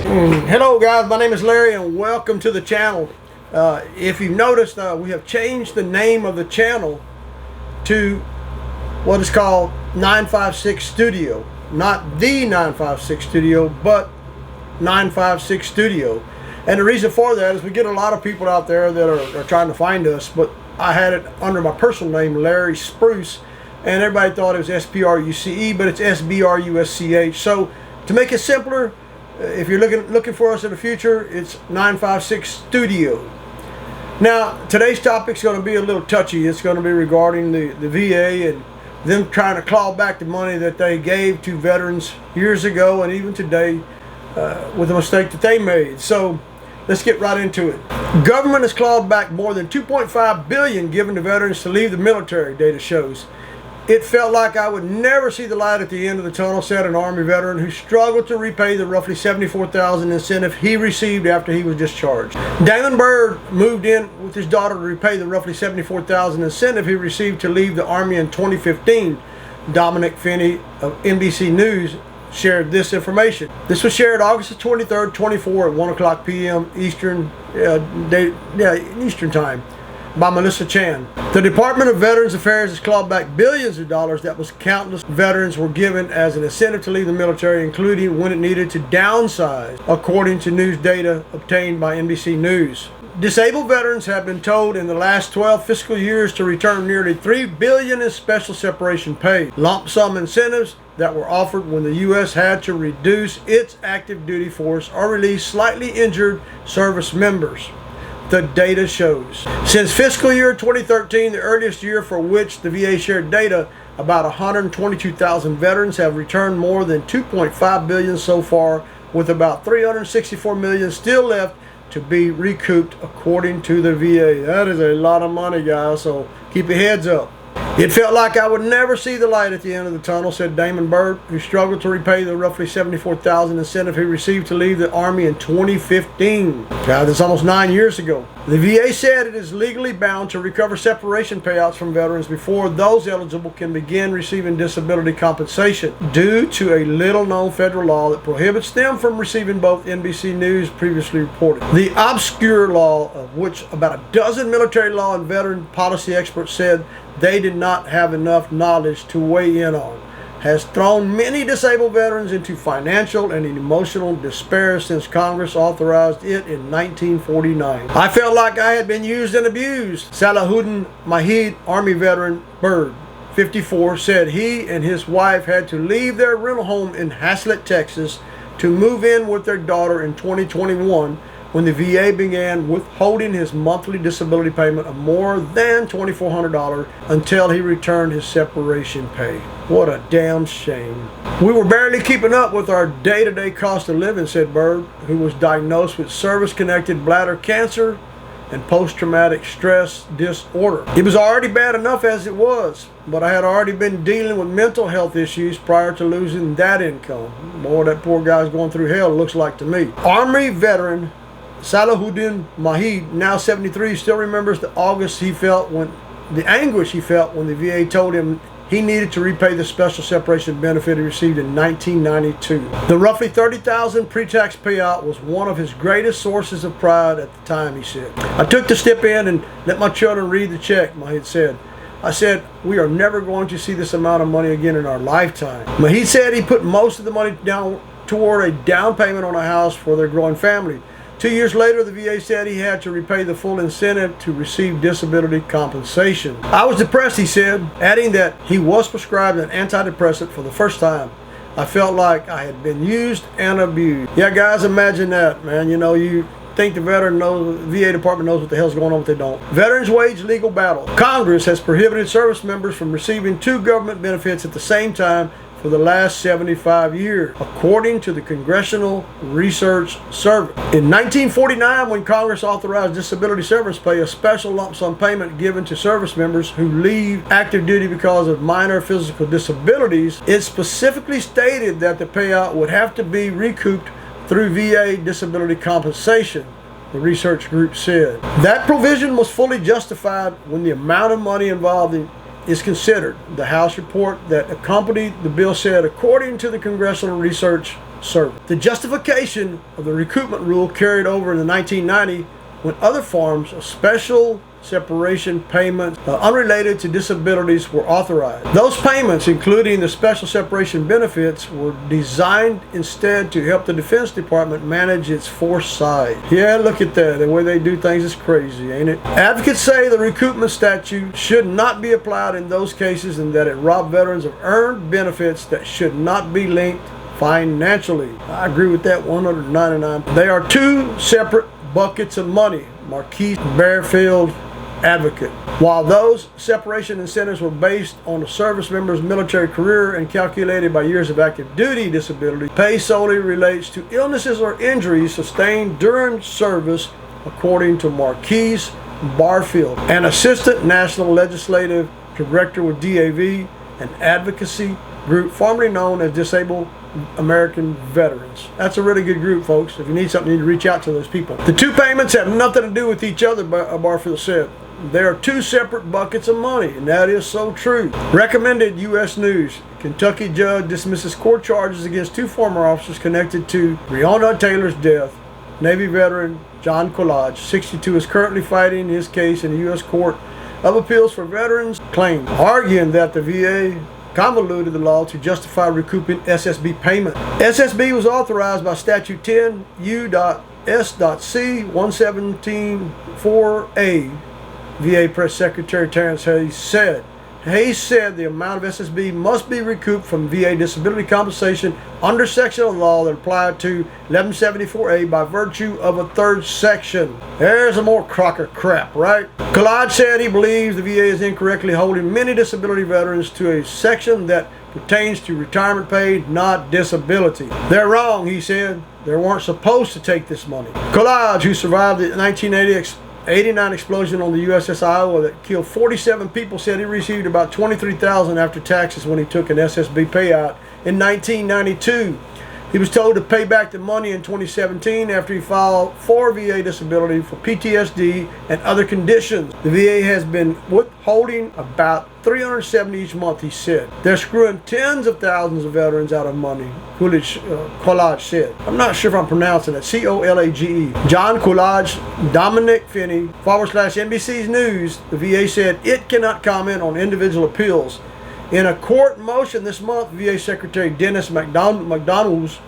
Hello guys, my name is Larry and welcome to the channel. If you've noticed, we have changed the name of the channel to what is called 956 Studio. Not the 956 Studio, but 956 Studio. And the reason for that is we get a lot of people out there that are trying to find us, but I had it under my personal name, Larry Spruce, and everybody thought it was S-P-R-U-C-E, but it's S-B-R-U-S-C-H. So to make it simpler, if you're looking for us in the future, it's 956 Studio. Now, today's topic is going to be a little touchy. It's going to be regarding the VA and them trying to claw back the money that they gave to veterans years ago and even today with a mistake that they made. So let's get right into it. Government has clawed back more than $2.5 billion given to veterans to leave the military, data shows. It felt like I would never see the light at the end of the tunnel, said an Army veteran who struggled to repay the roughly $74,000 incentive he received after he was discharged. Damon Byrd moved in with his daughter to repay the roughly $74,000 incentive he received to leave the Army in 2015. Dominic Finney of NBC News shared this information. This was shared August 23rd, 24 at 1 o'clock p.m. Eastern Time by Melissa Chan. The Department of Veterans Affairs has clawed back billions of dollars that was countless veterans were given as an incentive to leave the military, including when it needed to downsize, according to news data obtained by NBC News. Disabled veterans have been told in the last 12 fiscal years to return nearly $3 billion in special separation pay, lump sum incentives that were offered when the U.S. had to reduce its active duty force or release slightly injured service members. The data shows. Since fiscal year 2013, the earliest year for which the VA shared data, about 122,000 veterans have returned more than $2.5 billion so far, with about $364 million still left to be recouped, according to the VA. That is a lot of money, guys, so keep your heads up. It felt like I would never see the light at the end of the tunnel, said Damon Byrd, who struggled to repay the roughly $74,000 incentive he received to leave the Army in 2015. God, that's almost 9 years ago. The VA said it is legally bound to recover separation payouts from veterans before those eligible can begin receiving disability compensation, due to a little-known federal law that prohibits them from receiving both, NBC News previously reported. The obscure law, of which about a dozen military law and veteran policy experts said they did not have enough knowledge to weigh in on, has thrown many disabled veterans into financial and emotional despair since Congress authorized it in 1949. I felt like I had been used and abused, Salahuddin Mahid, Army veteran Byrd, 54, said he and his wife had to leave their rental home in Haslett, Texas, to move in with their daughter in 2021 when the VA began withholding his monthly disability payment of more than $2,400 until he returned his separation pay. What a damn shame. We were barely keeping up with our day-to-day cost of living, said Byrd, who was diagnosed with service-connected bladder cancer and post-traumatic stress disorder. It was already bad enough as it was, but I had already been dealing with mental health issues prior to losing that income. Boy, that poor guy's going through hell, it looks like to me. Army veteran Salahuddin Mahid, now 73, still remembers the anguish he felt when the VA told him he needed to repay the special separation benefit he received in 1992. The roughly $30,000 pre-tax payout was one of his greatest sources of pride at the time, he said. I took to step in and let my children read the check, Mahid said. I said, we are never going to see this amount of money again in our lifetime. Mahid said he put most of the money down toward a down payment on a house for their growing family. 2 years later, the VA said he had to repay the full incentive to receive disability compensation. I was depressed, he said, adding that he was prescribed an antidepressant for the first time. I felt like I had been used and abused. Yeah, guys, imagine that, man. You know, you think the VA department knows what the hell's going on, but they don't. Veterans wage legal battle. Congress has prohibited service members from receiving two government benefits at the same time for the last 75 years, according to the Congressional Research Service. In 1949, when Congress authorized disability severance pay, a special lump sum payment given to service members who leave active duty because of minor physical disabilities, it specifically stated that the payout would have to be recouped through VA disability compensation, the research group said. That provision was fully justified when the amount of money involved is considered. The House report that accompanied the bill said, according to the Congressional Research service. The justification of the recoupment rule carried over in the 1990 when other forms of special separation payments unrelated to disabilities were authorized. Those payments, including the special separation benefits, were designed instead to help the Defense Department manage its force side. Yeah, look at that. The way they do things is crazy, ain't it? Advocates say the recoupment statute should not be applied in those cases and that it robbed veterans of earned benefits that should not be linked financially. I agree with that 199. They are two separate buckets of money. Marquis Bearfield, advocate. While those separation incentives were based on a service member's military career and calculated by years of active duty disability, pay solely relates to illnesses or injuries sustained during service, according to Marquis Barfield, an assistant national legislative director with DAV, an advocacy group formerly known as Disabled American Veterans. That's a really good group, folks. If you need something, you need to reach out to those people. The two payments have nothing to do with each other, Barfield said. There are two separate buckets of money, and that is so true. Recommended U.S. News. Kentucky judge dismisses court charges against two former officers connected to Breonna Taylor's death. Navy veteran John Coolidge, 62, is currently fighting his case in the U.S. Court of Appeals for Veterans Claims, arguing that the VA convoluted the law to justify recouping SSB payment. SSB was authorized by Statute 10 U.S.C. 117.4a. VA Press Secretary Terrence Hayes said. Hayes said the amount of SSB must be recouped from VA disability compensation under section of the law that applied to 1174A by virtue of a third section. There's a more crock of crap, right? Coolidge said he believes the VA is incorrectly holding many disability veterans to a section that pertains to retirement pay, not disability. They're wrong, he said. They weren't supposed to take this money. Coolidge, who survived the 1989 explosion on the USS Iowa that killed 47 people, said he received about $23,000 after taxes when he took an SSB payout in 1992. He was told to pay back the money in 2017 after he filed for VA disability for PTSD and other conditions. The VA has been withholding about $370 each month, he said. They're screwing tens of thousands of veterans out of money, Coolidge said. I'm not sure if I'm pronouncing it. C-O-L-A-G-E. John Coolidge, Dominic Finney, /NBC's News. The VA said it cannot comment on individual appeals. In a court motion this month, VA Secretary Dennis McDonald's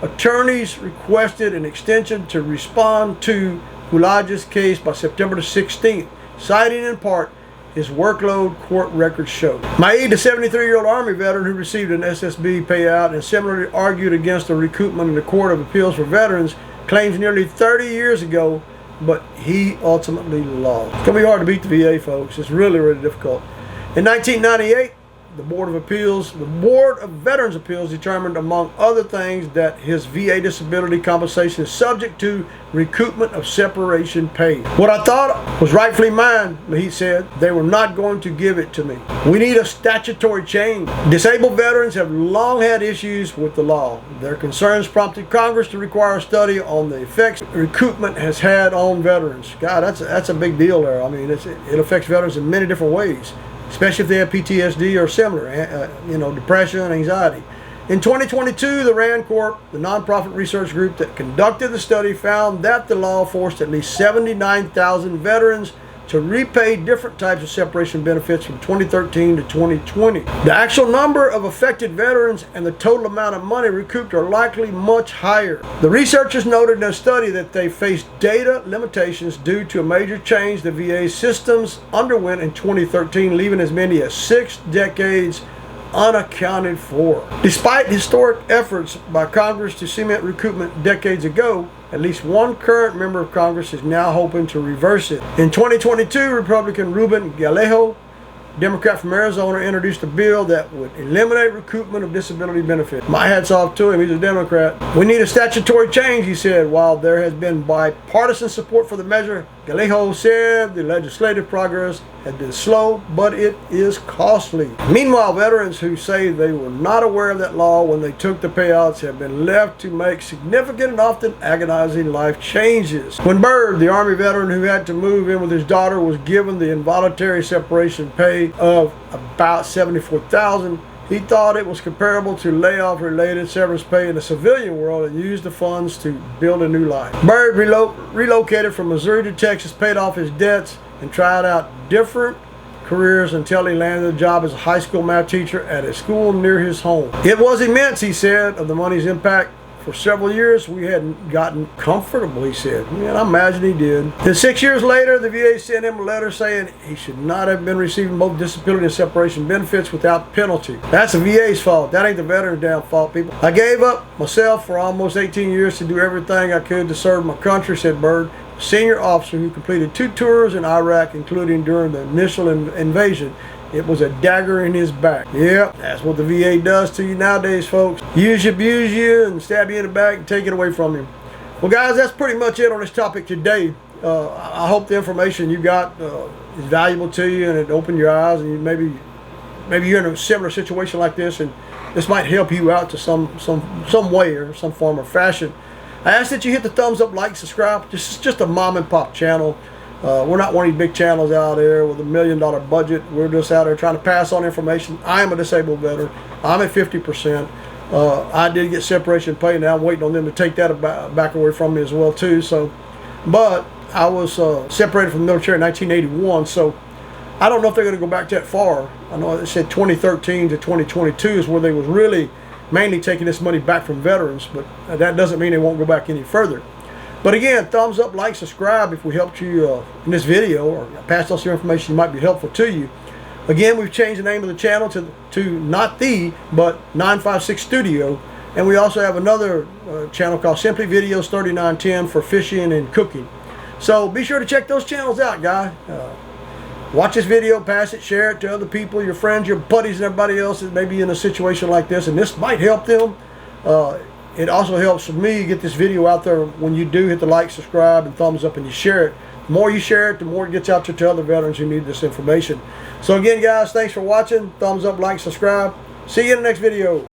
attorneys requested an extension to respond to Coolidge's case by September the 16th, citing in part his workload, court records show. Maid, the 73-year-old Army veteran who received an SSB payout and similarly argued against the recoupment in the Court of Appeals for Veterans, claims nearly 30 years ago, but he ultimately lost. It's going to be hard to beat the VA, folks. It's really, really difficult. In 1998, the Board of Veterans Appeals determined, among other things, that his VA disability compensation is subject to recoupment of separation pay. What I thought was rightfully mine, he said, they were not going to give it to me. We need a statutory change. Disabled veterans have long had issues with the law. Their concerns prompted Congress to require a study on the effects recoupment has had on veterans. God, that's a big deal there. I mean, it affects veterans in many different ways, especially if they have PTSD or similar, depression, anxiety. In 2022, the RAND Corp, the nonprofit research group that conducted the study, found that the law forced at least 79,000 veterans to repay different types of separation benefits from 2013 to 2020. The actual number of affected veterans and the total amount of money recouped are likely much higher. The researchers noted in a study that they faced data limitations due to a major change the VA systems underwent in 2013, leaving as many as 6 decades unaccounted for. Despite historic efforts by Congress to cement recoupment decades ago, at least one current member of Congress is now hoping to reverse it. In 2022, Republican Ruben Gallego, Democrat from Arizona, introduced a bill that would eliminate recoupment of disability benefits. My hat's off to him. He's a Democrat. We need a statutory change, he said. While there has been bipartisan support for the measure, Gallego said the legislative progress has been slow, but it is costly. Meanwhile, veterans who say they were not aware of that law when they took the payouts have been left to make significant and often agonizing life changes. When Bird, the Army veteran who had to move in with his daughter, was given the involuntary separation pay of about $74,000, He thought it was comparable to layoff-related severance pay in the civilian world and used the funds to build a new life. Byrd relocated from Missouri to Texas, paid off his debts, and tried out different careers until he landed a job as a high school math teacher at a school near his home. It was immense, he said, of the money's impact. For several years, we hadn't gotten comfortable, he said. And I imagine he did. Then 6 years later, the VA sent him a letter saying he should not have been receiving both disability and separation benefits without penalty. That's the VA's fault. That ain't the veteran's damn fault, people. I gave up myself for almost 18 years to do everything I could to serve my country, said Byrd, a senior officer who completed 2 tours in Iraq, including during the initial invasion. It was a dagger in his back. Yep, that's what the VA does to you nowadays, folks. Use you, abuse you, and stab you in the back and take it away from you. Well, guys, that's pretty much it on this topic today. I hope the information you got is valuable to you and it opened your eyes, and maybe you're in a similar situation like this, and this might help you out to some way or some form or fashion. I ask that you hit the thumbs up, like, subscribe. This is just a mom and pop channel. We're not one of these big channels out there with $1 million budget. We're just out there trying to pass on information. I am a disabled veteran. I'm at 50%. I did get separation pay. Now I'm waiting on them to take that back away from me as well too. So, but I was separated from the military in 1981. So I don't know if they're going to go back that far. I know it said 2013 to 2022 is where they was really mainly taking this money back from veterans, but that doesn't mean they won't go back any further. But again, thumbs up, like, subscribe if we helped you in this video or passed on some information that might be helpful to you. Again, we've changed the name of the channel to not the, but 956 Studio. And we also have another channel called Simply Videos 3910 for fishing and cooking. So be sure to check those channels out, guys. Watch this video, pass it, share it to other people, your friends, your buddies, and everybody else that may be in a situation like this. And this might help them. It also helps me get this video out there when you do hit the like, subscribe, and thumbs up, and you share it. The more you share it, the more it gets out to other veterans who need this information. So again, guys, thanks for watching. Thumbs up, like, subscribe. See you in the next video.